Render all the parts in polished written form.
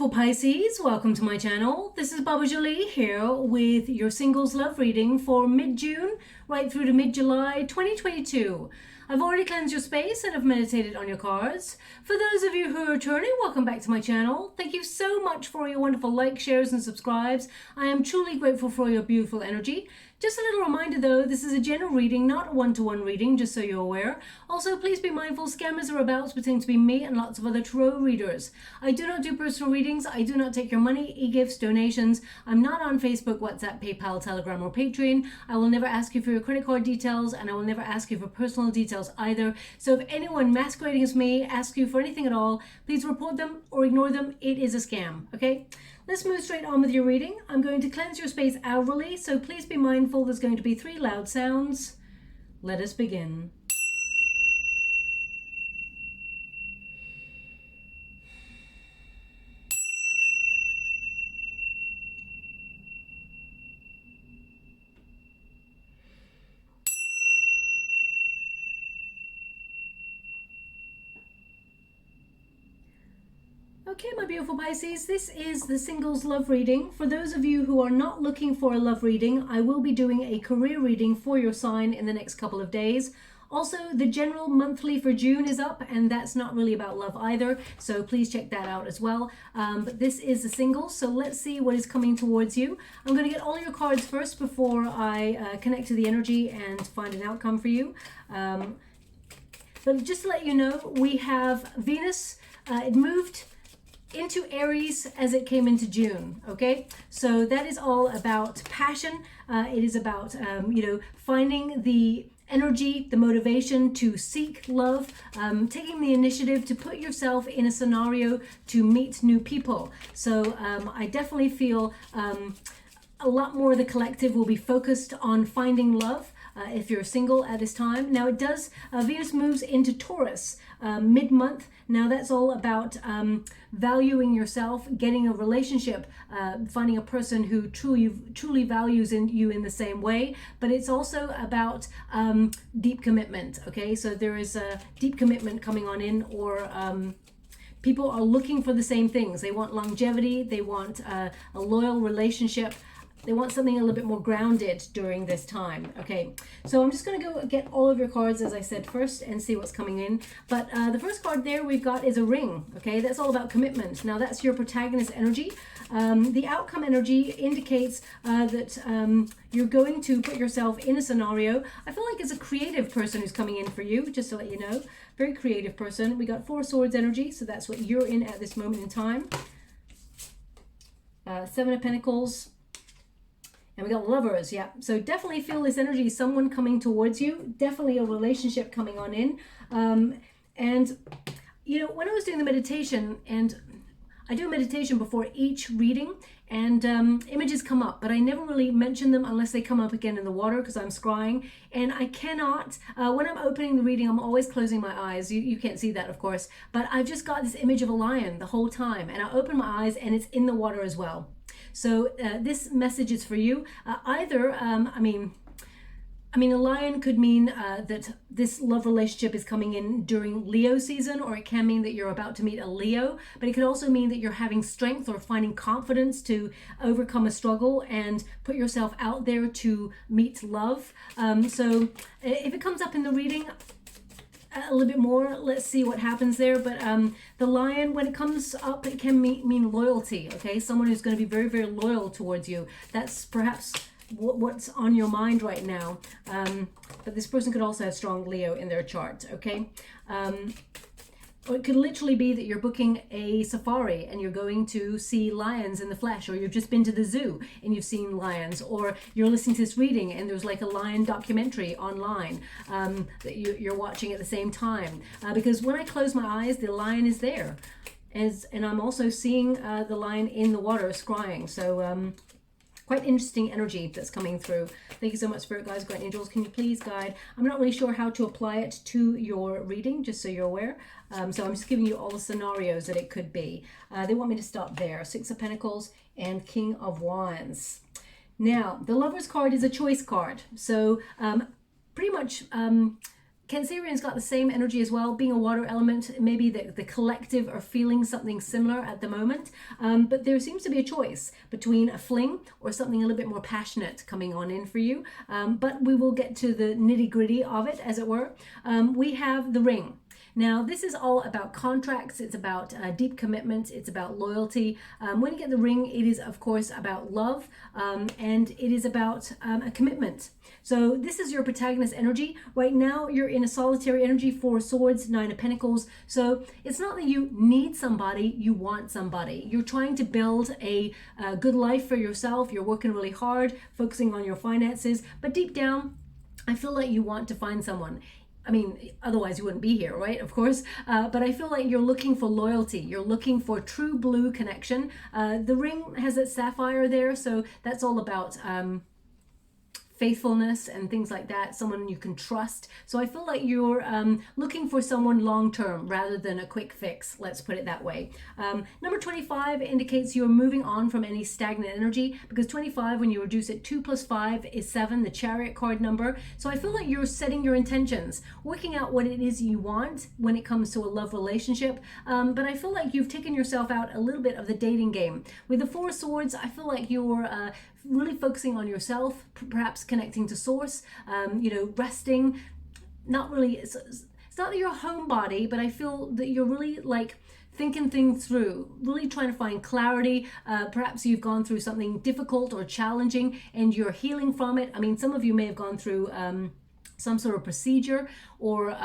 beautiful Pisces, welcome to my channel. This is Baba Jolie here with your singles love reading for mid-June right through to mid-July 2022. I've already cleansed your space and have meditated on your cards. For those of you who are returning, welcome back to my channel. Thank you so much for your wonderful likes, shares and subscribes. I am truly grateful for your beautiful energy. Just a little reminder though, this is a general reading, not a one-to-one reading, just so you're aware. Also, please be mindful, scammers are about to pretend to be me and lots of other tarot readers. I do not do personal readings, I do not take your money, e-gifts, donations. I'm not on Facebook, WhatsApp, PayPal, Telegram or Patreon. I will never ask you for your credit card details and I will never ask you for personal details either. So if anyone masquerading as me asks you for anything at all, please report them or ignore them. It is a scam, okay? Let's move straight on with your reading. I'm going to cleanse your space hourly, so please be mindful there's going to be 3 loud sounds. Let us begin. Okay, my beautiful Pisces, this is the singles love reading. For those of you who are not looking for a love reading, I will be doing a career reading for your sign in the next couple of days. Also, the general monthly for June is up, and that's not really about love either, so please check that out as well. But this is the singles, so let's see what is coming towards you. I'm going to get all your cards first before I connect to the energy and find an outcome for you. But just to let you know, we have Venus. It moved into Aries as it came into June, okay? So that is all about passion. It is about, finding the energy, the motivation to seek love, taking the initiative to put yourself in a scenario to meet new people. So I definitely feel a lot more of the collective will be focused on finding love. If you're single at this time. Now it does, Venus moves into Taurus mid-month. Now that's all about valuing yourself, getting a relationship, finding a person who truly values you in the same way. But it's also about deep commitment, okay? So there is a deep commitment coming on in, or people are looking for the same things. They want longevity, they want a loyal relationship. They want something a little bit more grounded during this time. Okay, so I'm just going to go get all of your cards, as I said, first and see what's coming in. But the first card there we've got is a ring. Okay, that's all about commitment. Now that's your protagonist energy. The outcome energy indicates that you're going to put yourself in a scenario. I feel like it's a creative person who's coming in for you, just to let you know. Very creative person. We got 4 swords energy, so that's what you're in at this moment in time. 7 of Pentacles. And we got lovers, yeah. So definitely feel this energy, someone coming towards you, definitely a relationship coming on in. And, when I was doing the meditation, and I do a meditation before each reading, and images come up, but I never really mention them unless they come up again in the water because I'm scrying. And I cannot, when I'm opening the reading, I'm always closing my eyes. You can't see that, of course, but I've just got this image of a lion the whole time, and I open my eyes and it's in the water as well. So this message is for you. Either, a lion could mean that this love relationship is coming in during Leo season, or it can mean that you're about to meet a Leo, but it could also mean that you're having strength or finding confidence to overcome a struggle and put yourself out there to meet love. So if it comes up in the reading, a little bit more, let's see what happens there. But the lion, when it comes up, it can mean loyalty, okay? Someone who's going to be very, very loyal towards you. That's perhaps what's on your mind right now. But this person could also have strong Leo in their chart, okay? Or it could literally be that you're booking a safari and you're going to see lions in the flesh, or you've just been to the zoo and you've seen lions, or you're listening to this reading and there's like a lion documentary online that you're watching at the same time. Because when I close my eyes, the lion is there. And I'm also seeing the lion in the water scrying. So quite interesting energy that's coming through. Thank you so much, Spirit Guides, Guardian Angels. Can you please guide? I'm not really sure how to apply it to your reading, just so you're aware. So I'm just giving you all the scenarios that it could be. They want me to stop there. 6 of Pentacles and King of Wands. Now, the Lover's card is a choice card. So pretty much Cancerian's got the same energy as well, being a water element. Maybe the collective are feeling something similar at the moment, but there seems to be a choice between a fling or something a little bit more passionate coming on in for you. But we will get to the nitty-gritty of it, as it were. We have the ring. Now, this is all about contracts. It's about deep commitment. It's about loyalty. When you get the ring, it is, of course, about love, and it is about a commitment. So this is your protagonist energy. Right now, you're in a solitary energy, 4 of Swords, 9 of Pentacles. So it's not that you need somebody, you want somebody. You're trying to build a good life for yourself. You're working really hard, focusing on your finances. But deep down, I feel like you want to find someone. I mean, otherwise you wouldn't be here, right? Of course. But I feel like you're looking for loyalty. You're looking for true blue connection. The ring has that sapphire there, so that's all about faithfulness and things like that, someone you can trust. So I feel like you're looking for someone long-term rather than a quick fix, let's put it that way. Number 25 indicates you're moving on from any stagnant energy, because 25, when you reduce it, 2 plus 5 is 7, the Chariot card number. So I feel like you're setting your intentions, working out what it is you want when it comes to a love relationship. But I feel like you've taken yourself out a little bit of the dating game. With the 4 of Swords, I feel like you're really focusing on yourself, perhaps connecting to source, resting. Not really, it's not that you're a homebody, but I feel that you're really like thinking things through, really trying to find clarity. Perhaps you've gone through something difficult or challenging and you're healing from it. I mean, some of you may have gone through some sort of procedure, or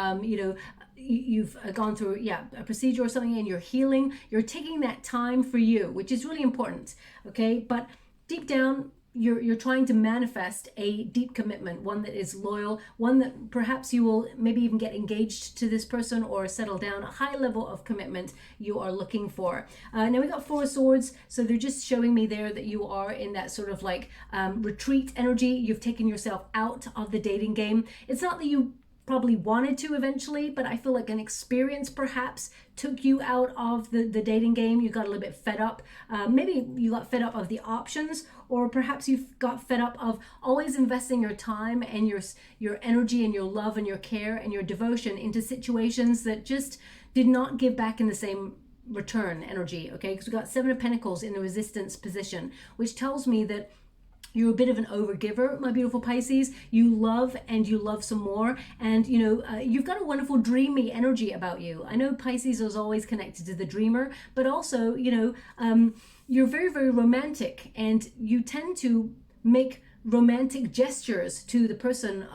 you've gone through a procedure or something, and you're healing. You're taking that time for you, which is really important. Okay, but deep down, you're trying to manifest a deep commitment, one that is loyal, one that perhaps you will maybe even get engaged to this person or settle down. A high level of commitment you are looking for. Now we got 4 of Swords, so they're just showing me there that you are in that sort of like retreat energy. You've taken yourself out of the dating game. It's not that you probably wanted to eventually, but I feel like an experience perhaps took you out of the dating game. You got a little bit fed up. Maybe you got fed up of the options, or perhaps you got fed up of always investing your time and your energy and your love and your care and your devotion into situations that just did not give back in the same return energy, okay? Because we got 7 of Pentacles in the resistance position, which tells me that you're a bit of an overgiver, my beautiful Pisces. You love and you love some more. And, you've got a wonderful dreamy energy about you. I know Pisces is always connected to the dreamer, but also, you're very, very romantic, and you tend to make romantic gestures to the person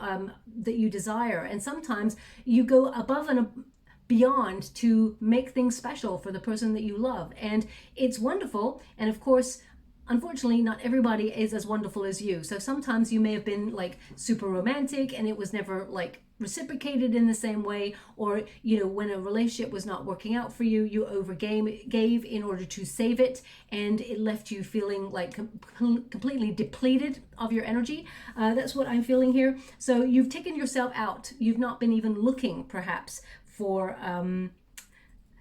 that you desire. And sometimes you go above and beyond to make things special for the person that you love. And it's wonderful. And of course, unfortunately, not everybody is as wonderful as you. So sometimes you may have been like super romantic and it was never like reciprocated in the same way, or when a relationship was not working out for you, you gave in order to save it, and it left you feeling like completely depleted of your energy. That's what I'm feeling here. So you've taken yourself out. You've not been even looking perhaps for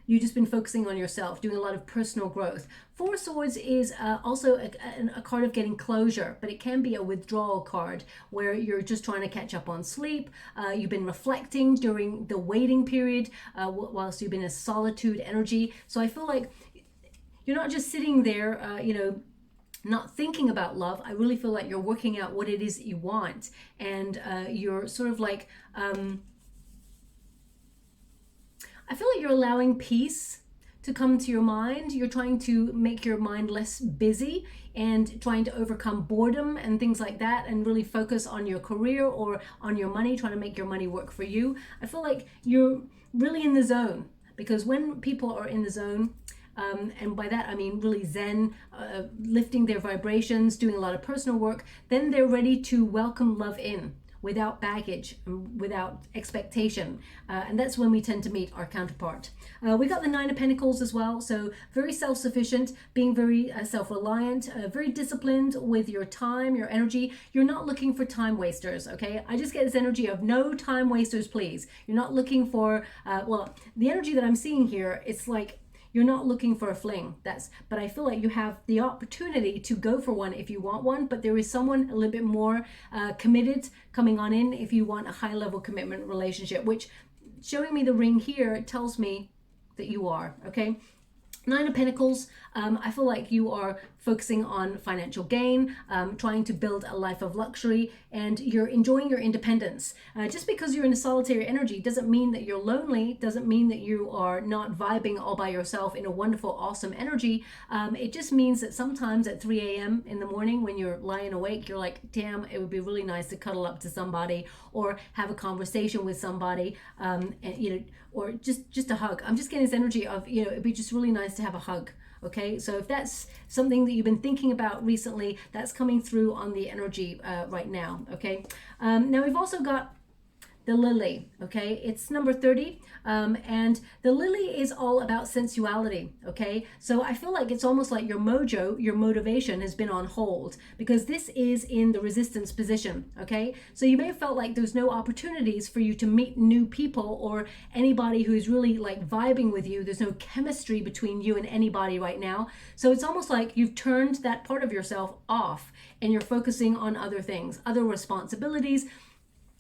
you've just been focusing on yourself, doing a lot of personal growth. 4 of Swords is also a card of getting closure, but it can be a withdrawal card where you're just trying to catch up on sleep. You've been reflecting during the waiting period whilst you've been in solitude energy. So I feel like you're not just sitting there, not thinking about love. I really feel like you're working out what it is that you want, and you're sort of like I feel like you're allowing peace to come to your mind. You're trying to make your mind less busy and trying to overcome boredom and things like that, and really focus on your career or on your money, trying to make your money work for you. I feel like you're really in the zone, because when people are in the zone, and by that I mean really zen, lifting their vibrations, doing a lot of personal work, then they're ready to welcome love in, without baggage, without expectation. And that's when we tend to meet our counterpart. We got the 9 of Pentacles as well. So very self-sufficient, being very self-reliant, very disciplined with your time, your energy. You're not looking for time wasters, okay? I just get this energy of no time wasters, please. You're not looking for, the energy that I'm seeing here, it's like you're not looking for a fling. But I feel like you have the opportunity to go for one if you want one, but there is someone a little bit more committed coming on in if you want a high level commitment relationship, which showing me the ring here tells me that you are, okay? Nine of Pentacles, I feel like you are focusing on financial gain, trying to build a life of luxury, and you're enjoying your independence. Just because you're in a solitary energy doesn't mean that you're lonely, doesn't mean that you are not vibing all by yourself in a wonderful, awesome energy. It just means that sometimes at 3 a.m. in the morning when you're lying awake, you're like, damn, it would be really nice to cuddle up to somebody or have a conversation with somebody, and, you know, or just a hug. I'm just getting this energy of, you know, it'd be just really nice to have a hug. Okay, so if that's something that you've been thinking about recently, that's coming through on the energy right now. Okay, now we've also got the lily. Okay, it's number 30, and the lily is all about sensuality. Okay, so I feel like it's almost like your mojo, your motivation has been on hold because this is in the resistance position. Okay, so you may have felt like there's no opportunities for you to meet new people or anybody who's really like vibing with you. There's no chemistry between you and anybody right now, so it's almost like you've turned that part of yourself off and you're focusing on other things, other responsibilities.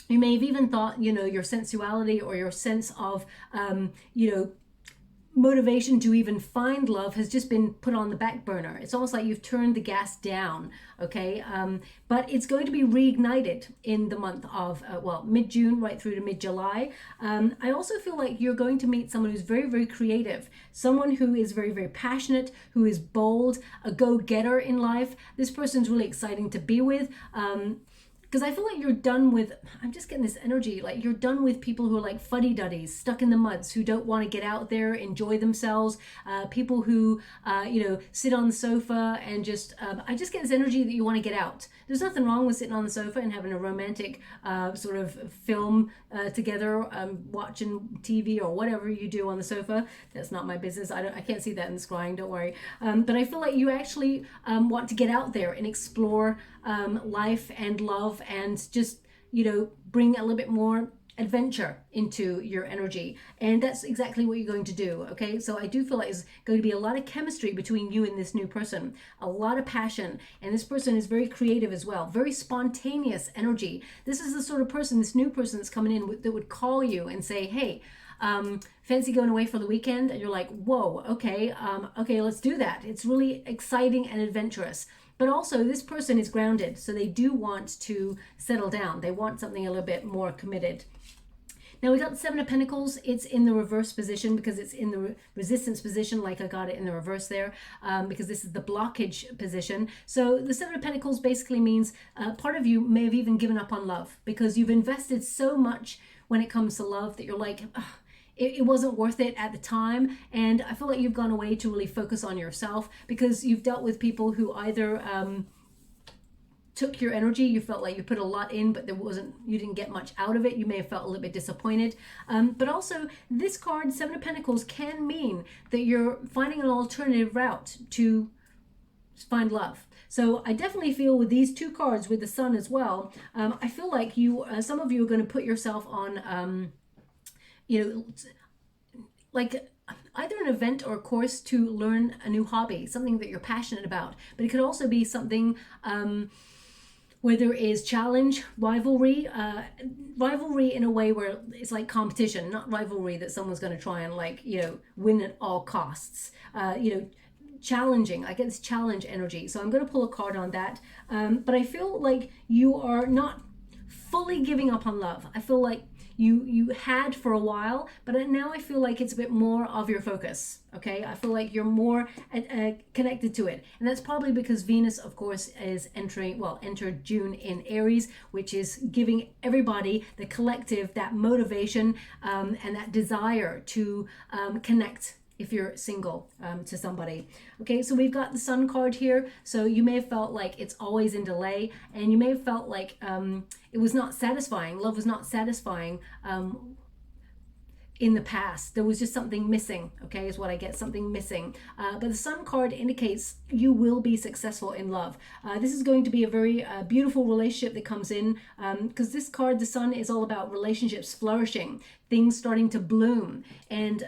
You may have even thought, you know, your sensuality or your sense of, you know, motivation to even find love has just been put on the back burner. It's almost like you've turned the gas down, okay? But it's going to be reignited in the month of, well, mid-June right through to mid-July. I also feel like you're going to meet someone who's very, very creative, someone who is very, very passionate, who is bold, a go-getter in life. This person's really exciting to be with. Because I feel like you're done with, I'm just getting this energy, like you're done with people who are like fuddy-duddies, stuck in the muds, who don't want to get out there, enjoy themselves, people who, you know, sit on the sofa and just, I just get this energy that you want to get out. There's nothing wrong with sitting on the sofa and having a romantic sort of film together, watching TV or whatever you do on the sofa. That's not my business. I can't see that in the scrying, don't worry. But I feel like you actually want to get out there and explore life and love and just, you know, bring a little bit more adventure into your energy, and that's exactly what you're going to do. Okay, so I do feel like there's going to be a lot of chemistry between you and this new person, a lot of passion, and this person is very creative as well, very spontaneous energy. This is the sort of person, this new person that's coming in that would call you and say, hey, fancy going away for the weekend? And you're like, whoa, okay, okay, let's do that. It's really exciting and adventurous. But also this person is grounded, so they do want to settle down. They want something a little bit more committed. Now we got the Seven of Pentacles. It's in the reverse position because it's in the resistance position, like I got it in the reverse there, because this is the blockage position. So the Seven of Pentacles basically means part of you may have even given up on love because you've invested so much when it comes to love that you're like, it wasn't worth it at the time. And I feel like you've gone away to really focus on yourself because you've dealt with people who either took your energy, you felt like you put a lot in, but you didn't get much out of it. You may have felt a little bit disappointed. But also this card, Seven of Pentacles, can mean that you're finding an alternative route to find love. So I definitely feel with these two cards, with the Sun as well, I feel like you, some of you are going to put yourself on, you know, like either an event or a course to learn a new hobby, something that you're passionate about. But it could also be something where there is challenge, rivalry in a way where it's like competition, not rivalry that someone's going to try and, like, you know, win at all costs. You know, challenging. I get this challenge energy. So I'm going to pull a card on that. But I feel like you are not fully giving up on love. I feel like you had for a while, but now I feel like it's a bit more of your focus. Okay, I feel like you're more connected to it, and that's probably because Venus, of course, is entered June in Aries, which is giving everybody, the collective, that motivation and that desire to connect. If you're single, to somebody. Okay, so we've got the Sun card here. So you may have felt like it's always in delay, and you may have felt like it was not satisfying. Love was not satisfying in the past. There was just something missing, okay, is what I get, something missing. But the Sun card indicates you will be successful in love. This is going to be a very beautiful relationship that comes in, because this card, the Sun, is all about relationships flourishing, things starting to bloom. And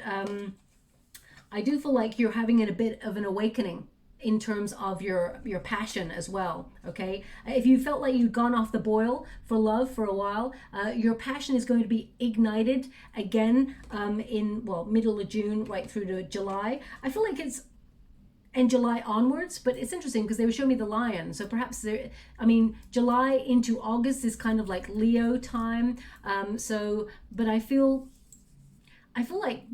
I do feel like you're having a bit of an awakening in terms of your passion as well. Okay, if you felt like you'd gone off the boil for love for a while, your passion is going to be ignited again in, well, middle of June right through to July. I feel like it's, and July onwards, but it's interesting because they were showing me the lion, so perhaps there, I mean, July into August is kind of like Leo time. But I feel like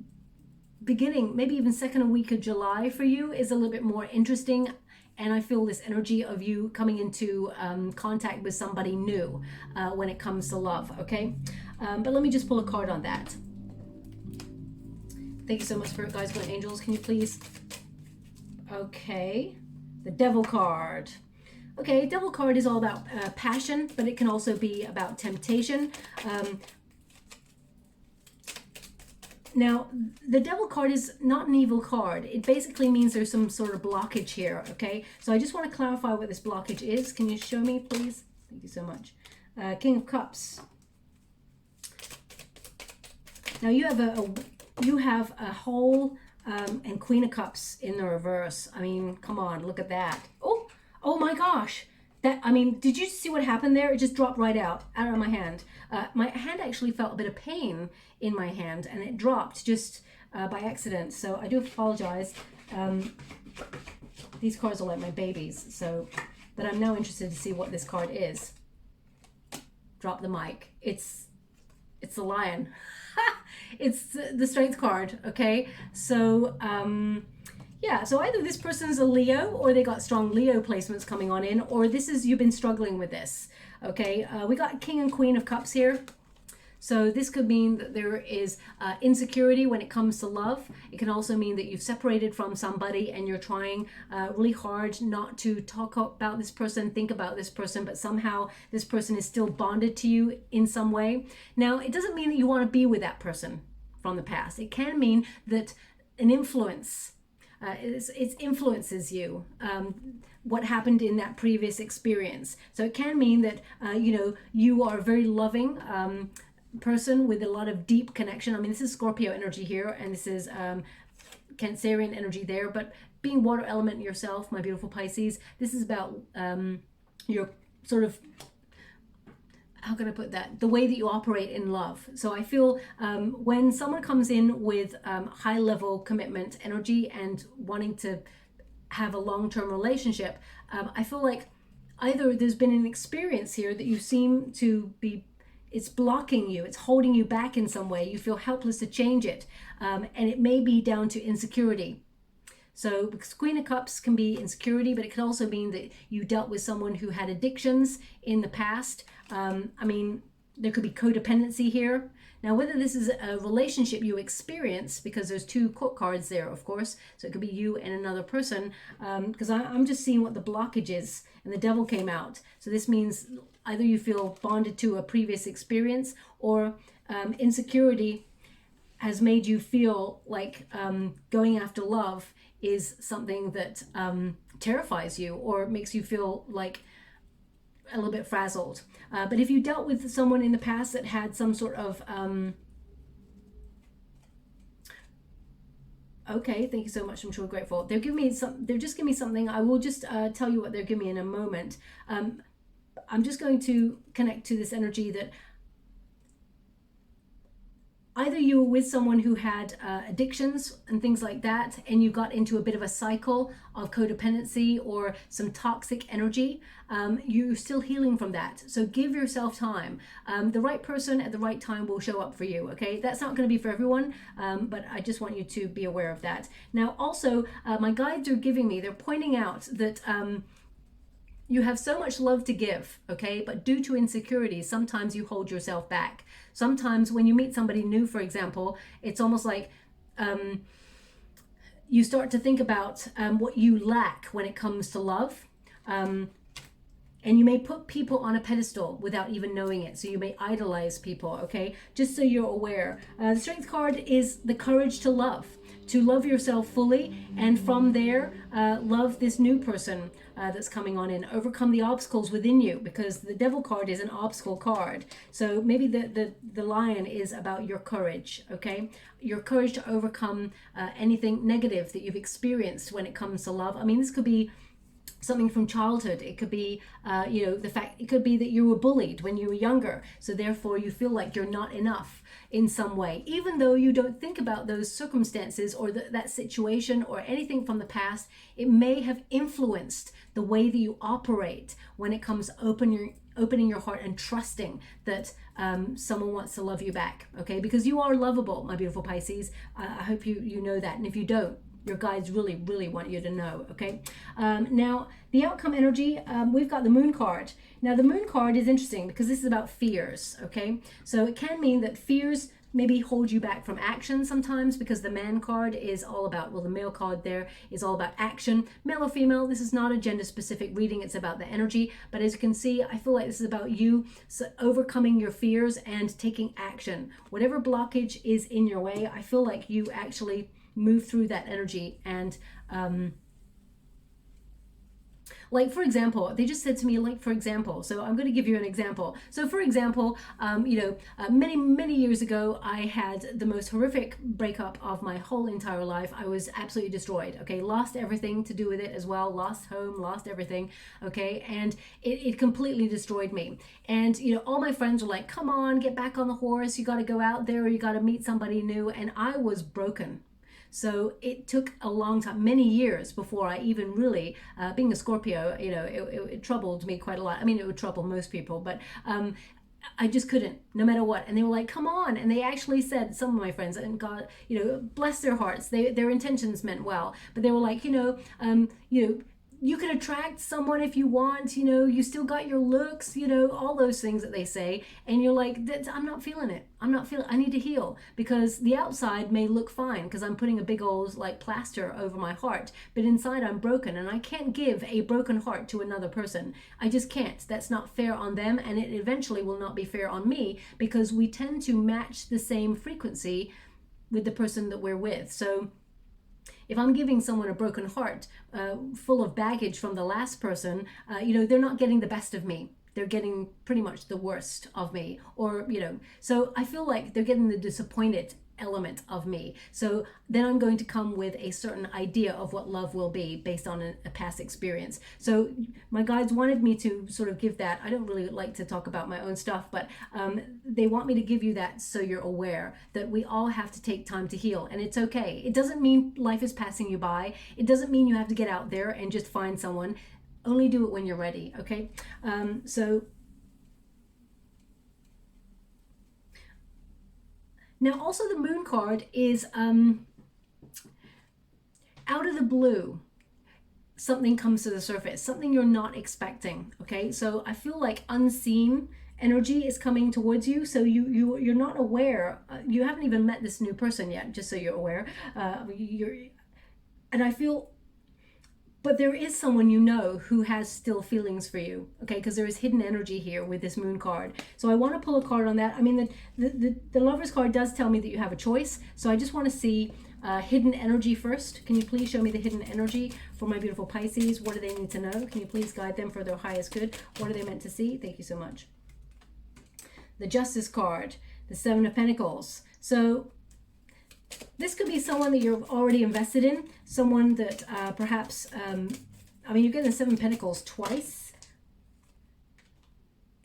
beginning, maybe even second week of July for you is a little bit more interesting, and I feel this energy of you coming into contact with somebody new when it comes to love. Okay, but let me just pull a card on that. Thank you so much, Spirit Guides, Good Angels. Can you please? Okay, the Devil card. Okay, Devil card is all about passion, but it can also be about temptation. Now, the Devil card is not an evil card. It basically means there's some sort of blockage here, okay? So I just want to clarify what this blockage is. Can you show me, please? Thank you so much. King of Cups. Now, you have a whole and Queen of Cups in the reverse. I mean, come on, look at that. Oh my gosh. That, I mean, did you see what happened there? It just dropped right out of my hand. My hand actually felt a bit of pain in my hand, and it dropped just by accident. So I do apologize. These cards are like my babies. So, but I'm now interested to see what this card is. Drop the mic. It's the lion. It's the Strength card. Okay. So, yeah, so either this person's a Leo, or they got strong Leo placements coming on in, or this is, you've been struggling with this. Okay, we got King and Queen of Cups here. So this could mean that there is insecurity when it comes to love. It can also mean that you've separated from somebody and you're trying really hard not to talk about this person, think about this person, but somehow this person is still bonded to you in some way. Now, it doesn't mean that you want to be with that person from the past. It can mean that an influence, it influences you, what happened in that previous experience. So it can mean that, you are a very loving person with a lot of deep connection. I mean, this is Scorpio energy here, and this is Cancerian energy there, but being water element yourself, my beautiful Pisces, this is about your sort of, how can I put that? The way that you operate in love. So I feel when someone comes in with high level commitment energy and wanting to have a long-term relationship, I feel like either there's been an experience here that you seem to be, it's blocking you, it's holding you back in some way. You feel helpless to change it. And it may be down to insecurity. So because Queen of Cups can be insecurity, but it can also mean that you dealt with someone who had addictions in the past. I mean, there could be codependency here. Now, whether this is a relationship you experience, because there's two court cards there, of course, so it could be you and another person, because I'm just seeing what the blockage is, and the Devil came out. So this means either you feel bonded to a previous experience, or insecurity has made you feel like going after love is something that terrifies you or makes you feel like a little bit frazzled. But if you dealt with someone in the past that had some sort of okay, thank you so much. I'm sure grateful. They're giving me some. They're just giving me something. I will just tell you what they're giving me in a moment. I'm just going to connect to this energy that either you were with someone who had addictions and things like that, and you got into a bit of a cycle of codependency or some toxic energy. You're still healing from that. So give yourself time. The right person at the right time will show up for you, okay? That's not going to be for everyone, but I just want you to be aware of that. Now, also, my guides are giving me, they're pointing out that you have so much love to give, okay? But due to insecurity, sometimes you hold yourself back. Sometimes when you meet somebody new, for example, it's almost like you start to think about what you lack when it comes to love. And you may put people on a pedestal without even knowing it. So you may idolize people, okay? Just so you're aware. The Strength card is the courage to love yourself fully. And from there, love this new person that's coming on in. Overcome the obstacles within you, because the Devil card is an obstacle card. So maybe the Lion is about your courage, okay? Your courage to overcome anything negative that you've experienced when it comes to love. I mean, this could be something from childhood. It could be, it could be that you were bullied when you were younger. So therefore you feel like you're not enough in some way, even though you don't think about those circumstances or that situation or anything from the past. It may have influenced the way that you operate when it comes to opening your heart and trusting that someone wants to love you back, okay? Because you are lovable, my beautiful Pisces. I hope you know that. And if you don't, your guides really, really want you to know, okay? Now, the outcome energy, we've got the Moon card. Now, the Moon card is interesting because this is about fears, okay? So it can mean that fears maybe hold you back from action sometimes, because the Man card is all about, well, the male card there is all about action. Male or female, this is not a gender-specific reading. It's about the energy. But as you can see, I feel like this is about you overcoming your fears and taking action. Whatever blockage is in your way, I feel like you actually move through that energy. And like, for example, they just said to me, like, for example, so I'm going to give you an example. So for example, many years ago, I had the most horrific breakup of my whole entire life. I was absolutely destroyed, okay? Lost everything to do with it as well. Lost home, lost everything, okay? And it completely destroyed me. And, all my friends were like, come on, get back on the horse. You got to go out there. You got to meet somebody new. And I was broken. So it took a long time, many years, before I even really, being a Scorpio, it troubled me quite a lot. I mean, it would trouble most people, but I just couldn't, no matter what. And they were like, come on. And they actually said, some of my friends, and God, bless their hearts, their intentions meant well, but they were like, you can attract someone if you want, you still got your looks, all those things that they say. And you're like, I'm not feeling it. I need to heal, because the outside may look fine because I'm putting a big old plaster over my heart, but inside I'm broken, and I can't give a broken heart to another person. I just can't. That's not fair on them, and it eventually will not be fair on me, because we tend to match the same frequency with the person that we're with. So if I'm giving someone a broken heart full of baggage from the last person, they're not getting the best of me. They're getting pretty much the worst of me. Or, so I feel like they're getting the disappointed element of me. So then I'm going to come with a certain idea of what love will be based on a past experience. So my guides wanted me to sort of give that. I don't really like to talk about my own stuff, but they want me to give you that so you're aware that we all have to take time to heal, and it's okay. It doesn't mean life is passing you by. It doesn't mean you have to get out there and just find someone. Only do it when you're ready, okay? Now, also the Moon card is out of the blue, something comes to the surface, something you're not expecting, okay? So I feel like unseen energy is coming towards you, so you're not aware. You haven't even met this new person yet, just so you're aware. And I feel, but there is someone who has still feelings for you, okay? Because there is hidden energy here with this Moon card. So I want to pull a card on that. I mean, the Lovers card does tell me that you have a choice. So I just want to see hidden energy first. Can you please show me the hidden energy for my beautiful Pisces? What do they need to know? Can you please guide them for their highest good? What are they meant to see? Thank you so much. The Justice card, the Seven of Pentacles. So this could be someone that you're already invested in, someone that perhaps, you're getting the Seven of Pentacles twice,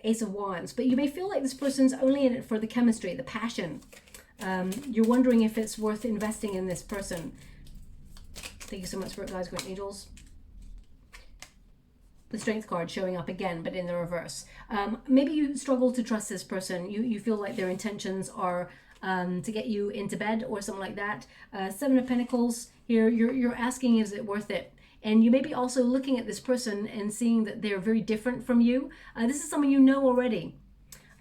Ace of Wands, but you may feel like this person's only in it for the chemistry, the passion. You're wondering if it's worth investing in this person. Thank you so much, Spirit Guides, Great Angels. The Strength card showing up again, but in the reverse. Maybe you struggle to trust this person. You feel like their intentions are to get you into bed or something like that. Seven of Pentacles here, you're asking, is it worth it? And you may be also looking at this person and seeing that they're very different from you. This is someone you know already.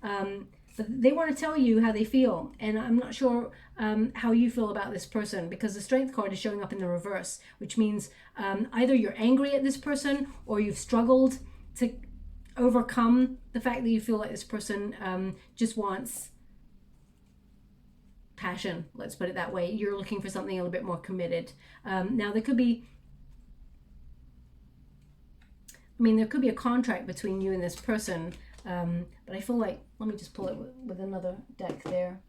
But they want to tell you how they feel. And I'm not sure how you feel about this person, because the Strength card is showing up in the reverse, which means either you're angry at this person or you've struggled to overcome the fact that you feel like this person just wants passion, let's put it that way. You're looking for something a little bit more committed. Now there could be, there could be a contract between you and this person, but I feel like, let me just pull it with another deck there.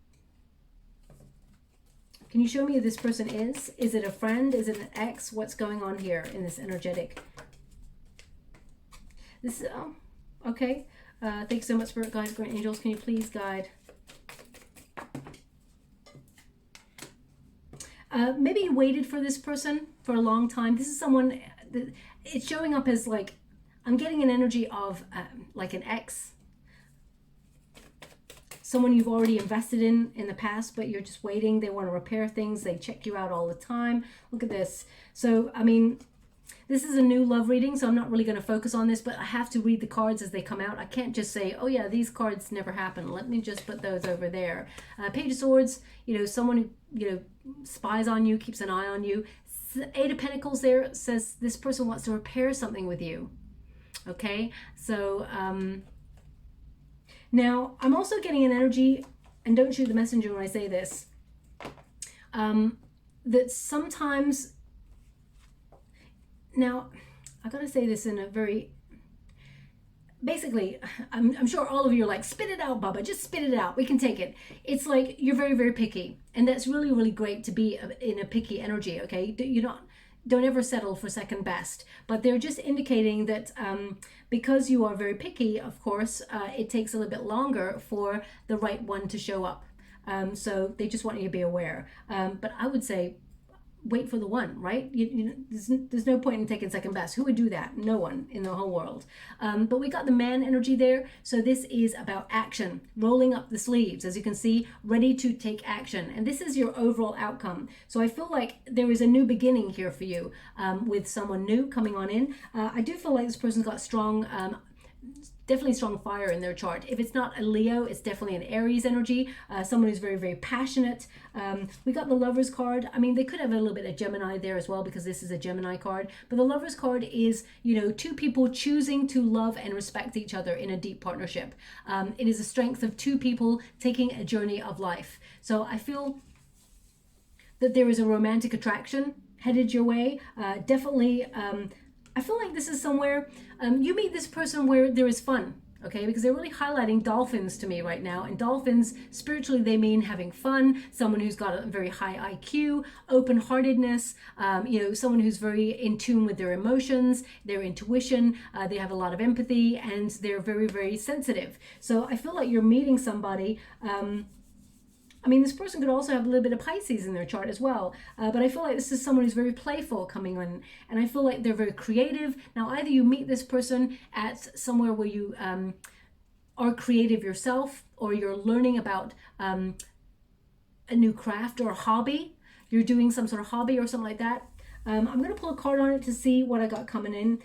Can you show me who this person is? Is it a friend? Is it an ex? What's going on here in this energetic? This is, oh, okay. Thanks so much, Spirit Guides, Great Angels. Can you please guide? Maybe you waited for this person for a long time. This is someone that it's showing up as like, I'm getting an energy of like an ex. Someone you've already invested in the past, but you're just waiting. They want to repair things. They check you out all the time. Look at this. So, this is a new love reading, so I'm not really going to focus on this, but I have to read the cards as they come out. I can't just say, oh yeah, these cards never happen. Let me just put those over there. Page of Swords, someone who, spies on you, keeps an eye on you. Eight of Pentacles there says this person wants to repair something with you. Okay, so now I'm also getting an energy, and don't shoot the messenger when I say this, that sometimes, now I gotta say this in a very, basically, I'm sure all of you are like, spit it out, Baba, just spit it out, we can take it. It's like you're very, very picky, and that's really, really great to be in a picky energy, okay? Don't ever settle for second best, but they're just indicating that because you are very picky, of course, it takes a little bit longer for the right one to show up. So they just want you to be aware. But I would say, wait for the one, right? There's no point in taking second best. Who would do that? No one in the whole world. But we got the man energy there. So this is about action, rolling up the sleeves, as you can see, ready to take action. And this is your overall outcome. So I feel like there is a new beginning here for you with someone new coming on in. I do feel like this person's got strong, definitely strong fire in their chart. If it's not a Leo, it's definitely an Aries energy, someone who's very, very passionate. We got the Lovers card. They could have a little bit of Gemini there as well, because this is a Gemini card. But the Lovers card is, two people choosing to love and respect each other in a deep partnership. It is a strength of two people taking a journey of life. So I feel that there is a romantic attraction headed your way. Definitely, I feel like this is somewhere, you meet this person where there is fun, okay? Because they're really highlighting dolphins to me right now. And dolphins, spiritually, they mean having fun, someone who's got a very high IQ, open-heartedness, someone who's very in tune with their emotions, their intuition, they have a lot of empathy, and they're very, very sensitive. So I feel like you're meeting somebody, this person could also have a little bit of Pisces in their chart as well. But I feel like this is someone who's very playful coming on. And I feel like they're very creative. Now, either you meet this person at somewhere where you are creative yourself, or you're learning about a new craft or a hobby. You're doing some sort of hobby or something like that. I'm going to pull a card on it to see what I got coming in.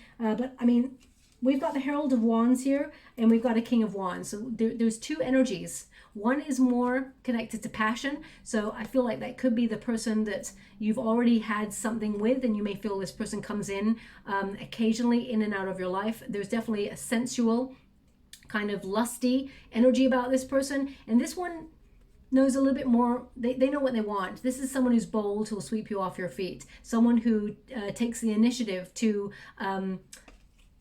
We've got the Herald of Wands here, and we've got a King of Wands. So there's two energies. One is more connected to passion. So I feel like that could be the person that you've already had something with, and you may feel this person comes in occasionally in and out of your life. There's definitely a sensual, kind of lusty energy about this person. And this one knows a little bit more. They know what they want. This is someone who's bold, who'll sweep you off your feet. Someone who takes the initiative to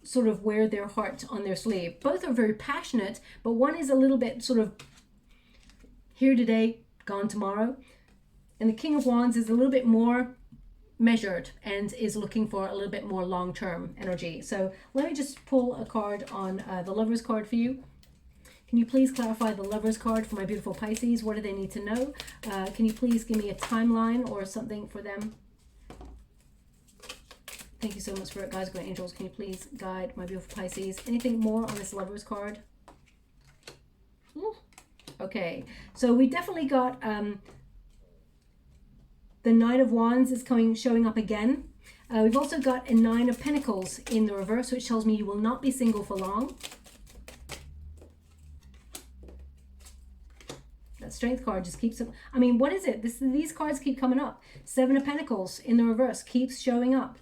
sort of wear their heart on their sleeve. Both are very passionate, but one is a little bit sort of here today, gone tomorrow. And the King of Wands is a little bit more measured and is looking for a little bit more long-term energy. So let me just pull a card on the Lovers card for you. Can you please clarify the Lovers card for my beautiful Pisces? What do they need to know? Can you please give me a timeline or something for them? Thank you so much, Spirit Guides, Great Angels. Can you please guide my beautiful Pisces? Anything more on this Lovers card? Ooh. Okay, so we definitely got the Knight of Wands is showing up again. We've also got a Nine of Pentacles in the reverse, which tells me you will not be single for long. That Strength card just keeps, what is it? These cards keep coming up. Seven of Pentacles in the reverse keeps showing up.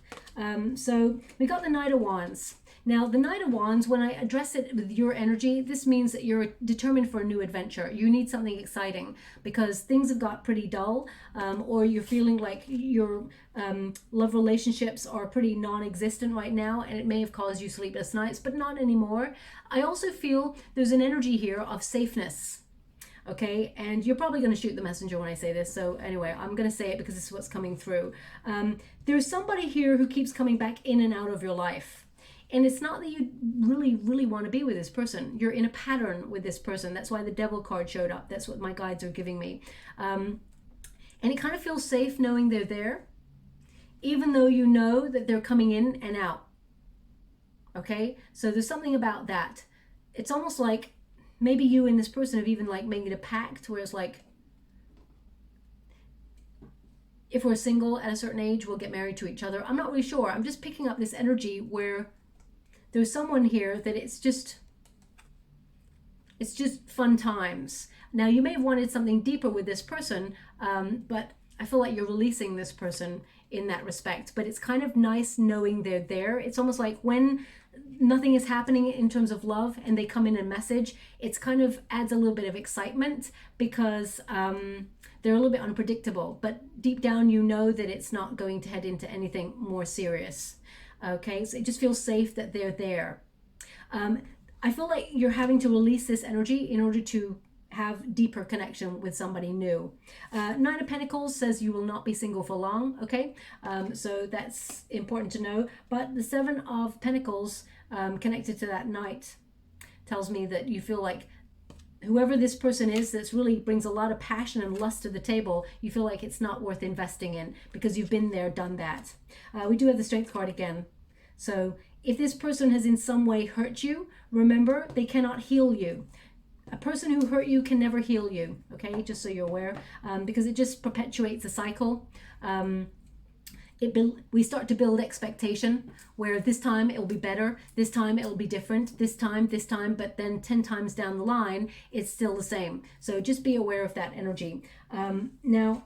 So we got the Knight of Wands. Now, the Knight of Wands, when I address it with your energy, this means that you're determined for a new adventure. You need something exciting because things have got pretty dull, or you're feeling like your love relationships are pretty non-existent right now, and it may have caused you sleepless nights, but not anymore. I also feel there's an energy here of safeness. Okay, and you're probably going to shoot the messenger when I say this, so anyway, I'm going to say it because this is what's coming through. There's somebody here who keeps coming back in and out of your life. And it's not that you really want to be with this person. You're in a pattern with this person. That's why the Devil card showed up. That's what my guides are giving me. And it kind of feels safe knowing they're there, even though you know that they're coming in and out. Okay, so there's something about that. It's almost like maybe you and this person have even like made a pact where it's like, if we're single at a certain age, we'll get married to each other. I'm not really sure. I'm just picking up this energy where there's someone here that it's just fun times. Now, you may have wanted something deeper with this person, but I feel like you're releasing this person in that respect. But it's kind of nice knowing they're there. It's almost like when nothing is happening in terms of love and they come in and message, it's kind of adds a little bit of excitement because they're a little bit unpredictable. But deep down, you know that it's not going to head into anything more serious. Okay, so it just feels safe that they're there. I feel like you're having to release this energy in order to have deeper connection with somebody new. Nine of Pentacles says you will not be single for long. Okay, so that's important to know. But the Seven of Pentacles connected to that Knight tells me that you feel like whoever this person is that's really brings a lot of passion and lust to the table, you feel like it's not worth investing in because you've been there, done that. We do have the Strength card again. So if this person has in some way hurt you, remember they cannot heal you. A person who hurt you can never heal you, okay? Just so you're aware, because it just perpetuates a cycle. We start to build expectation where this time it will be better, this time it will be different, this time, but then 10 times down the line, it's still the same. So just be aware of that energy. Now,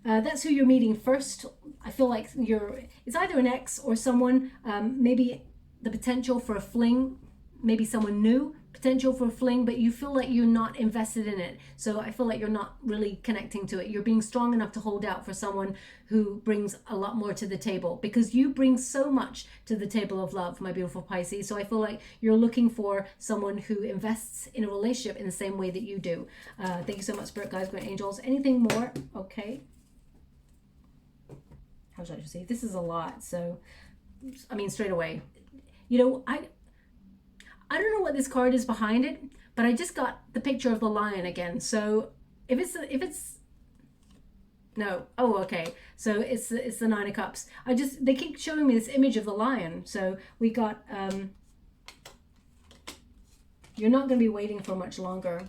that's who you're meeting first. I feel like it's either an ex or someone, maybe the potential for a fling, maybe someone new, potential for a fling, but you feel like you're not invested in it. So I feel like you're not really connecting to it. You're being strong enough to hold out for someone who brings a lot more to the table because you bring so much to the table of love, my beautiful Pisces. So I feel like you're looking for someone who invests in a relationship in the same way that you do. Thank you so much, Spirit Guides, Great Angels. Anything more? Okay. How should I say? This is a lot. So, I mean, straight away, you know, I don't know what this card is behind it, but I just got the picture of the lion again. So if it's no, oh, okay. So it's the Nine of Cups. They keep showing me this image of the lion. So we got, you're not going to be waiting for much longer.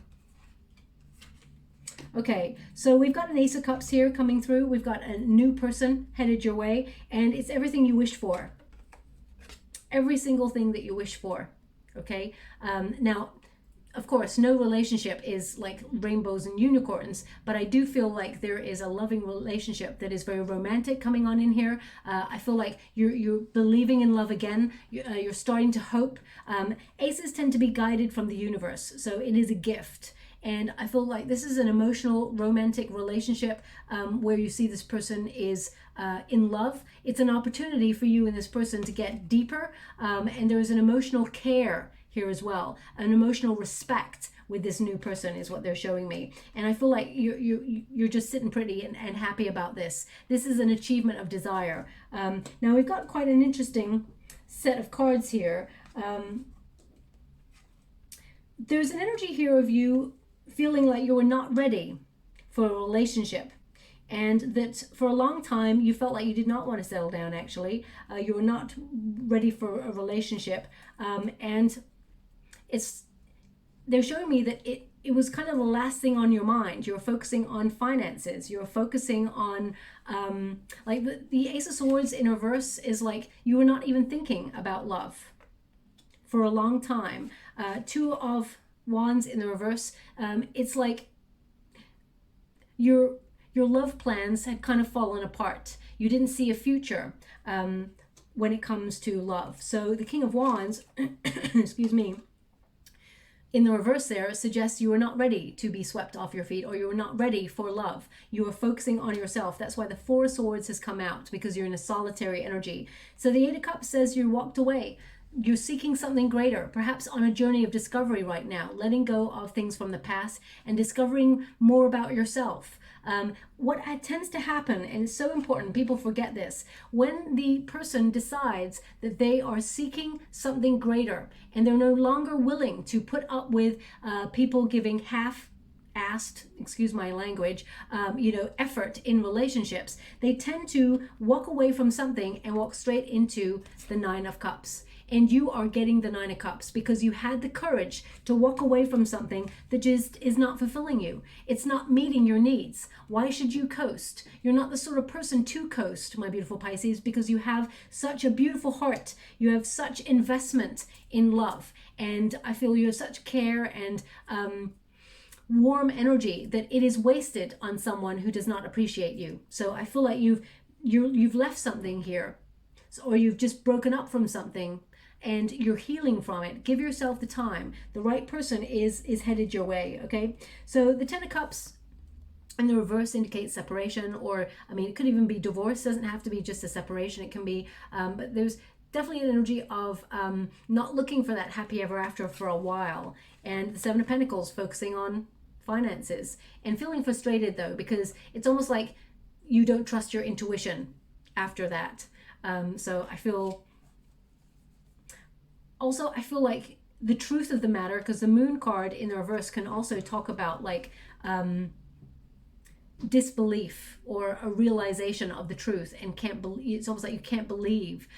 Okay, so we've got an Ace of Cups here coming through. We've got a new person headed your way, and it's everything you wished for. Every single thing that you wish for. Okay, now, of course, no relationship is like rainbows and unicorns, but I do feel like there is a loving relationship that is very romantic coming on in here. I feel like you're believing in love again. You're starting to hope. Aces tend to be guided from the universe, so it is a gift. And I feel like this is an emotional, romantic relationship where you see this person is in love. It's an opportunity for you and this person to get deeper. And there is an emotional care here as well. An emotional respect with this new person is what they're showing me. And I feel like you're just sitting pretty and happy about this. This is an achievement of desire. Now we've got quite an interesting set of cards here. There's an energy here of you feeling like you were not ready for a relationship, and that for a long time you felt like you did not want to settle down. Actually, you were not ready for a relationship, and they're showing me that it was kind of the last thing on your mind. You're focusing on finances. You're focusing on like the Ace of Swords in reverse is like you were not even thinking about love for a long time. Two of Wands in the reverse, it's like your love plans had kind of fallen apart. You didn't see a future. when it comes to love. So the King of Wands, excuse me, in the reverse there suggests you are not ready to be swept off your feet, or you are not ready for love. You are focusing on yourself. That's why the Four of Swords has come out, because you're in a solitary energy. So the Eight of Cups says you walked away. You're seeking something greater, perhaps on a journey of discovery right now, letting go of things from the past and discovering more about yourself. What tends to happen, and it's so important, people forget this, when the person decides that they are seeking something greater and they're no longer willing to put up with people giving half-assed, excuse my language, effort in relationships, they tend to walk away from something and walk straight into the Nine of Cups. And you are getting the Nine of Cups because you had the courage to walk away from something that just is not fulfilling you. It's not meeting your needs. Why should you coast? You're not the sort of person to coast, my beautiful Pisces, because you have such a beautiful heart. You have such investment in love. And I feel you have such care and warm energy that it is wasted on someone who does not appreciate you. So I feel like you've left something here, or you've just broken up from something, and you're healing from it. Give yourself the time. The right person is headed your way, okay? So the Ten of Cups in the reverse indicates separation, or, I mean, it could even be divorce. It doesn't have to be just a separation. It can be, but there's definitely an energy of not looking for that happy ever after for a while. And the Seven of Pentacles focusing on finances and feeling frustrated, though, because it's almost like you don't trust your intuition after that. So I feel like the truth of the matter, because the Moon card in the reverse can also talk about like disbelief or a realization of the truth, and can't believe. It's almost like you can't believe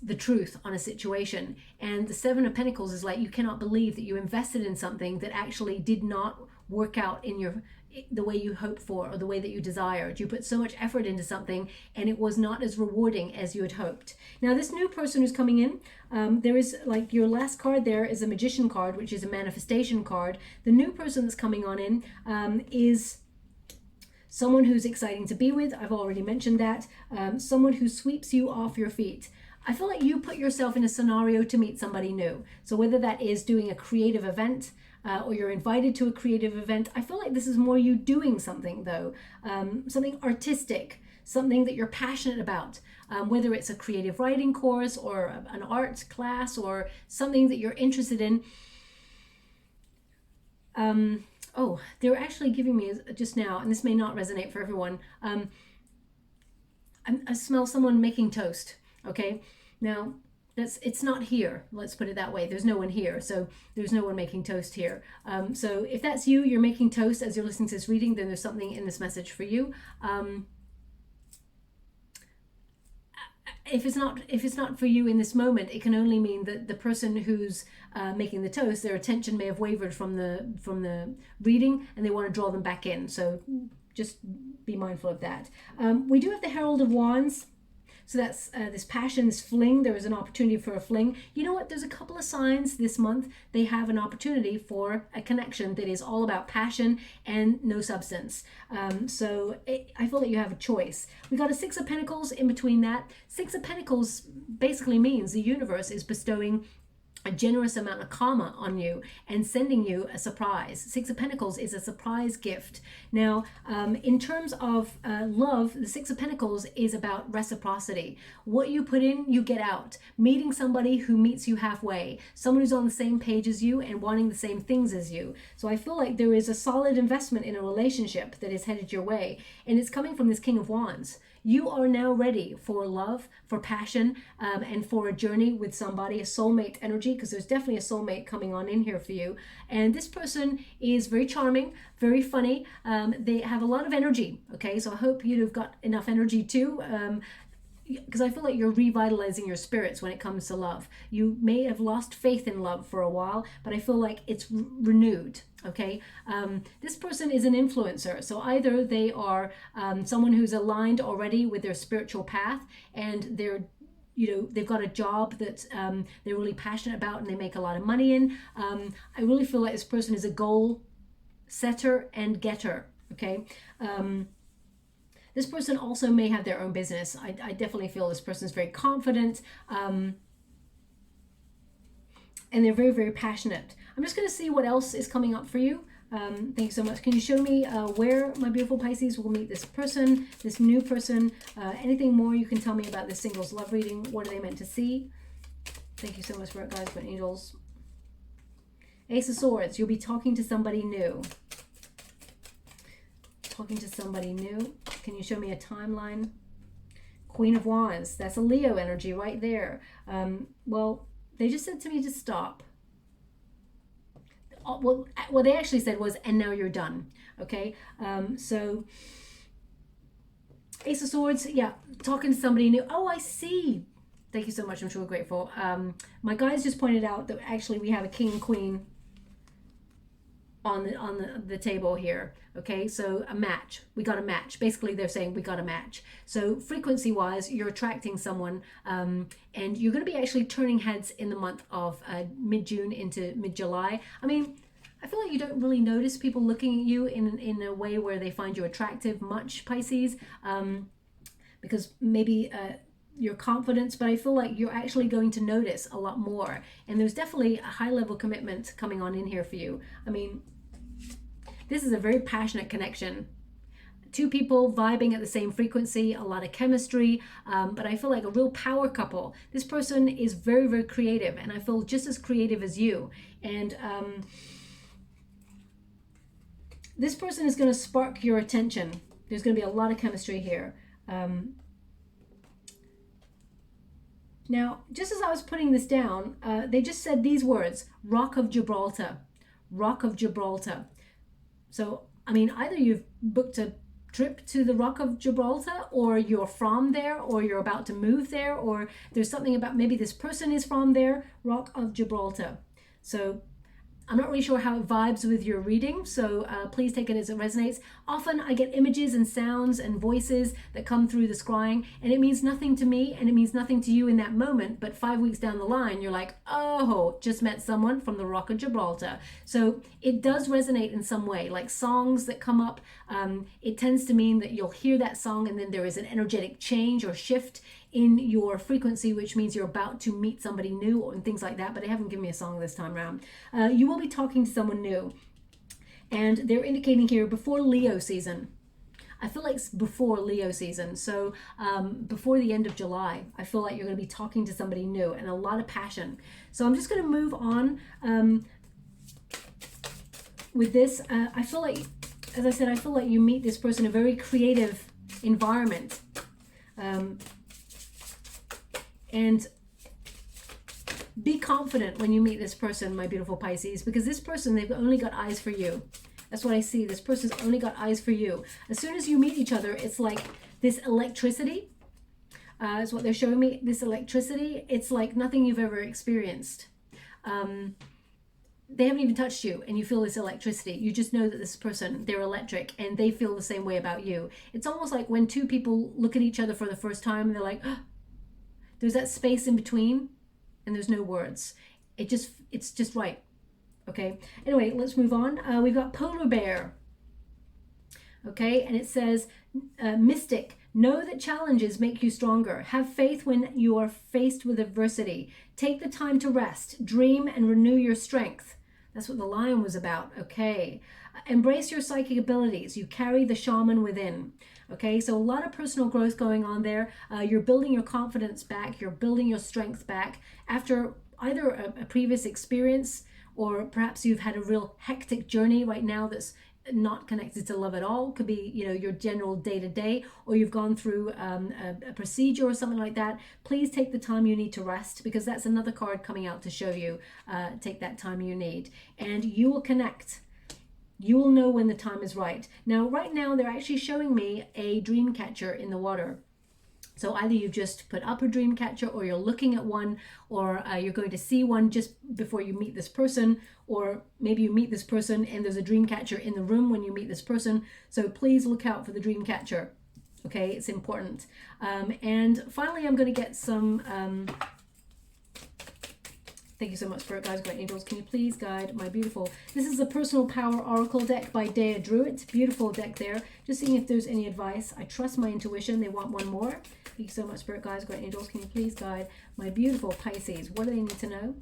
the truth on a situation. And the Seven of Pentacles is like you cannot believe that you invested in something that actually did not work out in the way you hoped for, or the way that you desired. You put so much effort into something and it was not as rewarding as you had hoped. Now this new person who's coming in, there is, like, your last card there is a Magician card, which is a manifestation card. The new person that's coming on in is someone who's exciting to be with. I've already mentioned that. Someone who sweeps you off your feet. I feel like you put yourself in a scenario to meet somebody new. So whether that is doing a creative event, or you're invited to a creative event, I feel like this is more you doing something, though, something artistic, something that you're passionate about, whether it's a creative writing course or an art class or something that you're interested in. Oh, they were actually giving me just now, and this may not resonate for everyone. I smell someone making toast. Okay, now it's not here, let's put it that way. There's no one here, so there's no one making toast here. So if that's you, you're making toast as you're listening to this reading, then there's something in this message for you. If it's not for you in this moment, it can only mean that the person who's making the toast, their attention may have wavered from the reading, and they want to draw them back in. So just be mindful of that. We do have the Herald of Wands. So that's this passion, this fling. There is an opportunity for a fling. You know what? There's a couple of signs this month. They have an opportunity for a connection that is all about passion and no substance. I feel that you have a choice. We got a Six of Pentacles in between that. Six of Pentacles basically means the universe is bestowing a generous amount of karma on you and sending you a surprise. Six of Pentacles is a surprise gift. Now, in terms of love, the Six of Pentacles is about reciprocity. What you put in, you get out. Meeting somebody who meets you halfway. Someone who's on the same page as you and wanting the same things as you. So I feel like there is a solid investment in a relationship that is headed your way. And it's coming from this King of Wands. You are now ready for love, for passion, and for a journey with somebody, a soulmate energy, because there's definitely a soulmate coming on in here for you. And this person is very charming, very funny. They have a lot of energy, okay? So I hope you've got enough energy too, because I feel like you're revitalizing your spirits when it comes to love. You may have lost faith in love for a while, but I feel like it's renewed. Okay, this person is an influencer, so either they are someone who's aligned already with their spiritual path, and they've got a job that they're really passionate about and they make a lot of money in. I really feel like this person is a goal setter and getter. Okay, This person also may have their own business. I definitely feel this person is very confident, and they're very, very passionate. I'm just going to see what else is coming up for you. Thank you so much. Can you show me where my beautiful Pisces will meet this person, this new person? Anything more you can tell me about this singles love reading? What are they meant to see? Thank you so much for it, guys, for angels. Ace of Swords, you'll be talking to somebody new. Talking to somebody new. Can you show me a timeline? Queen of Wands, that's a Leo energy right there. Well, they just said to me to stop. Well, what they actually said was, and now you're done. Okay, so Ace of Swords, yeah, talking to somebody new. Oh, I see. Thank you so much. I'm sure grateful. My guys just pointed out that actually we have a king and queen on the table here. Okay, so a match. We got a match. Basically, they're saying we got a match. So frequency-wise, you're attracting someone, and you're going to be actually turning heads in the month of mid-June into mid-July. I mean, I feel like you don't really notice people looking at you in a way where they find you attractive much, Pisces, because maybe your confidence, but I feel like you're actually going to notice a lot more. And there's definitely a high-level commitment coming on in here for you. I mean, this is a very passionate connection. Two people vibing at the same frequency, a lot of chemistry, but I feel like a real power couple. This person is very, very creative, and I feel just as creative as you. And this person is going to spark your attention. There's going to be a lot of chemistry here. Now, just as I was putting this down, they just said these words, Rock of Gibraltar, Rock of Gibraltar. So, I mean, either you've booked a trip to the Rock of Gibraltar, or you're from there, or you're about to move there, or there's something about maybe this person is from there, Rock of Gibraltar. So I'm not really sure how it vibes with your reading, so please take it as it resonates. Often I get images and sounds and voices that come through the scrying, and it means nothing to me and it means nothing to you in that moment, but 5 weeks down the line, you're like, oh, just met someone from the Rock of Gibraltar. So it does resonate in some way, like songs that come up. It tends to mean that you'll hear that song and then there is an energetic change or shift in your frequency, which means you're about to meet somebody new and things like that, but they haven't given me a song this time around. You will be talking to someone new, and they're indicating here before Leo season. I feel like before Leo season, so before the end of July, I feel like you're going to be talking to somebody new and a lot of passion. So I'm just going to move on with this. I feel like, as I said, I feel like you meet this person in a very creative environment. And be confident when you meet this person, my beautiful Pisces, because this person, they've only got eyes for you. That's what I see. This person's only got eyes for you. As soon as you meet each other, it's like this electricity. Is what they're showing me. This electricity, it's like nothing you've ever experienced. They haven't even touched you, and you feel this electricity. You just know that this person, they're electric, and they feel the same way about you. It's almost like when two people look at each other for the first time, and they're like, oh, there's that space in between, and there's no words. It's just right. Okay. Anyway, let's move on. We've got Polar Bear. Okay, and it says, Mystic, know that challenges make you stronger. Have faith when you are faced with adversity. Take the time to rest, dream, and renew your strength. That's what the lion was about. Okay. Embrace your psychic abilities. You carry the shaman within. Okay, so a lot of personal growth going on there. You're building your confidence back. You're building your strength back after either a previous experience, or perhaps you've had a real hectic journey right now that's not connected to love at all. Could be, you know, your general day-to-day, or you've gone through a procedure or something like that. Please take the time you need to rest, because that's another card coming out to show you take that time you need, and you will connect. You will know when the time is right. Now, right now, they're actually showing me a dream catcher in the water. So either you've just put up a dream catcher, or you're looking at one, or you're going to see one just before you meet this person, or maybe you meet this person and there's a dream catcher in the room when you meet this person. So please look out for the dream catcher. Okay, it's important. And finally, I'm going to get some Thank you so much, Spirit Guides, Great Angels. Can you please guide my beautiful... This is the Personal Power Oracle deck by DREWIT. Beautiful deck there. Just seeing if there's any advice. I trust my intuition. They want one more. Thank you so much, Spirit Guides, Great Angels. Can you please guide my beautiful Pisces? What do they need to know?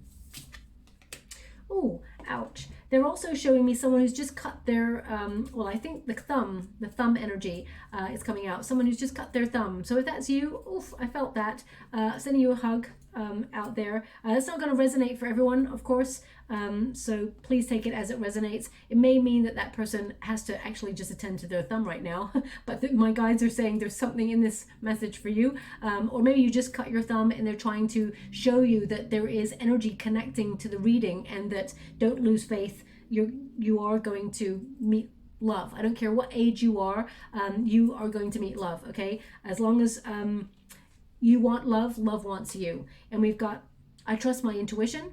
Oh, ouch. They're also showing me someone who's just cut their, well, I think the thumb energy is coming out. Someone who's just cut their thumb. So if that's you, oof, I felt that. Sending you a hug out there. It's not going to resonate for everyone, of course. So please take it as it resonates. It may mean that that person has to actually just attend to their thumb right now. But my guides are saying there's something in this message for you. Or maybe you just cut your thumb and they're trying to show you that there is energy connecting to the reading, and that don't lose faith. You are going to meet love. I don't care what age you are going to meet love, okay? As long as you want love, love wants you. And we've got, I trust my intuition.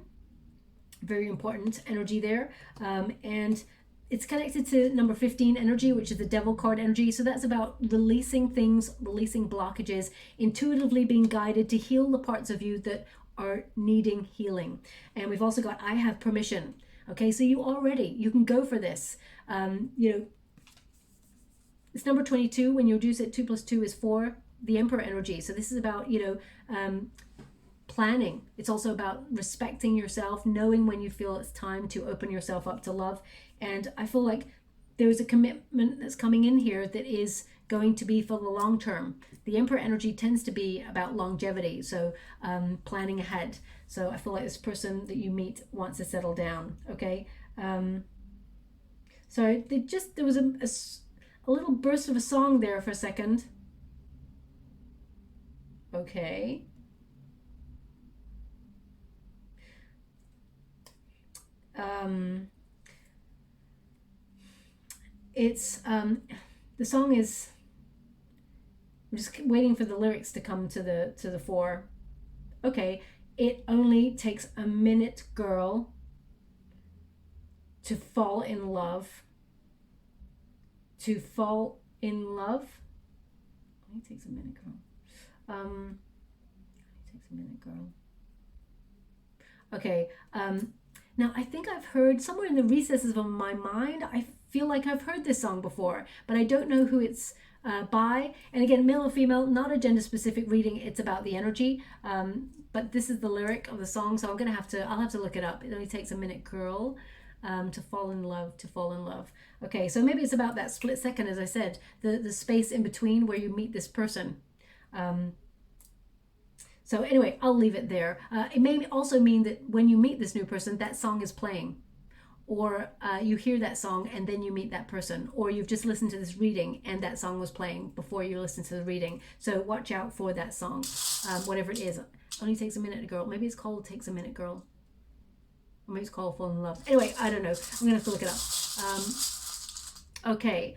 Very important energy there. And it's connected to number 15 energy, which is the Devil card energy. So that's about releasing things, releasing blockages, intuitively being guided to heal the parts of you that are needing healing. And we've also got, I have permission. Okay, so you are ready. You can go for this. You know, it's number 22. When you reduce it, 2 + 2 is 4. The Emperor energy. So this is about, you know, planning. It's also about respecting yourself, knowing when you feel it's time to open yourself up to love. And I feel like there's a commitment that's coming in here that is going to be for the long term. The Emperor energy tends to be about longevity, so planning ahead. So I feel like this person that you meet wants to settle down, okay? So there was a little burst of a song there for a second. Okay. It's the song is, I'm just waiting for the lyrics to come to the fore. Okay, it only takes a minute, girl, to fall in love. To fall in love. It only takes a minute, girl. It takes a minute, girl. Okay. Now I think I've heard somewhere in the recesses of my mind, I feel like I've heard this song before, but I don't know who it's by. And again, male or female, not a gender specific reading. It's about the energy. But this is the lyric of the song, so I'll have to look it up. It only takes a minute, girl, to fall in love, to fall in love. Okay, so maybe it's about that split second, as I said, the space in between where you meet this person. So anyway, I'll leave it there. It may also mean that when you meet this new person, that song is playing. Or you hear that song and then you meet that person. Or you've just listened to this reading and that song was playing before you listened to the reading. So watch out for that song, whatever it is. Only takes a minute, girl. Maybe it's called Takes a Minute, Girl. Or maybe it's called Fall in Love. Anyway, I don't know. I'm going to have to look it up. Okay.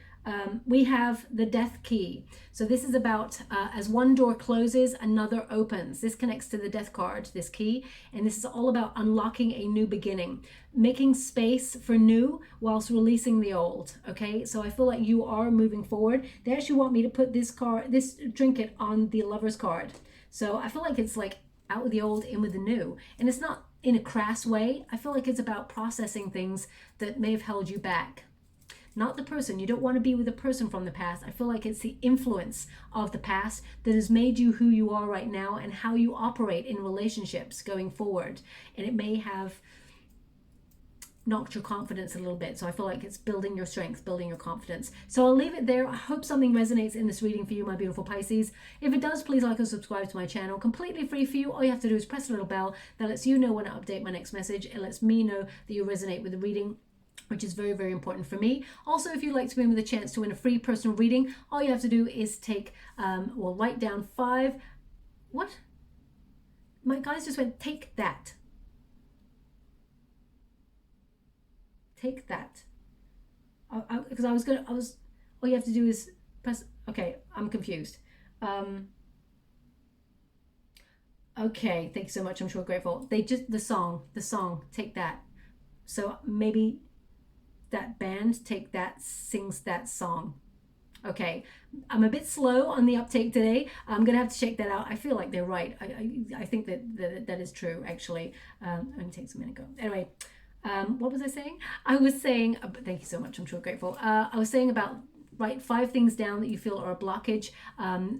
We have the Death Key. So this is about as one door closes, another opens. This connects to the Death card, this key, and this is all about unlocking a new beginning, making space for new whilst releasing the old. Okay, so I feel like you are moving forward. They actually want me to put this trinket on the Lover's card. So I feel like it's like out with the old, in with the new, and it's not in a crass way. I feel like it's about processing things that may have held you back. Not the person. You don't want to be with a person from the past. I feel like it's the influence of the past that has made you who you are right now and how you operate in relationships going forward. And it may have knocked your confidence a little bit. So I feel like it's building your strength, building your confidence. So I'll leave it there. I hope something resonates in this reading for you, my beautiful Pisces. If it does, please like and subscribe to my channel. Completely free for you. All you have to do is press the little bell that lets you know when I update my next message. It lets me know that you resonate with the reading, which is very, very important for me. Also, if you'd like to win with a chance to win a free personal reading, all you have to do is write down 5. What? My guys just went, take that. Take that. Because all you have to do is press, okay, I'm confused. Okay, thank you so much. I'm sure grateful. The song, take that. So maybe that band, Take That, sings that song. Okay, I'm a bit slow on the uptake today. I'm gonna have to check that out. I feel like they're right. I think that is true, actually. Only takes a minute to go. Anyway, what was I saying? I was saying, thank you so much, I'm sure grateful. I was saying about, write 5 things down that you feel are a blockage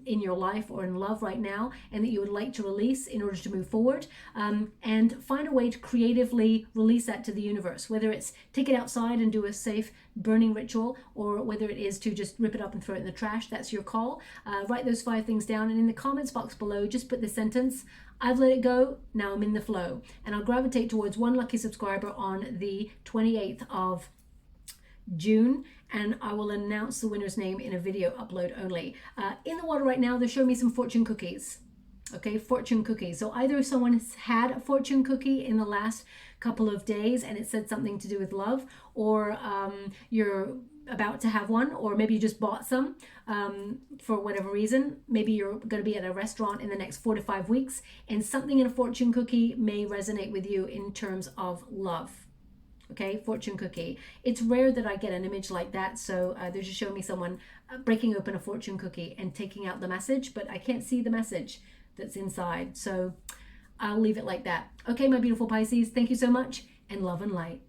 in your life or in love right now, and that you would like to release in order to move forward, and find a way to creatively release that to the universe, whether it's take it outside and do a safe burning ritual, or whether it is to just rip it up and throw it in the trash. That's your call. Write those 5 things down, and in the comments box below, just put the sentence, I've let it go, now I'm in the flow. And I'll gravitate towards one lucky subscriber on the 28th of June, and I will announce the winner's name in a video upload only. In the water right now, they're showing me some fortune cookies. Okay, fortune cookies. So either someone has had a fortune cookie in the last couple of days and it said something to do with love, or you're about to have one, or maybe you just bought some for whatever reason. Maybe you're going to be at a restaurant in the next 4 to 5 weeks, and something in a fortune cookie may resonate with you in terms of love. Okay, fortune cookie. It's rare that I get an image like that, so they're just showing me someone breaking open a fortune cookie and taking out the message, but I can't see the message that's inside, so I'll leave it like that. Okay, my beautiful Pisces, thank you so much, and love and light.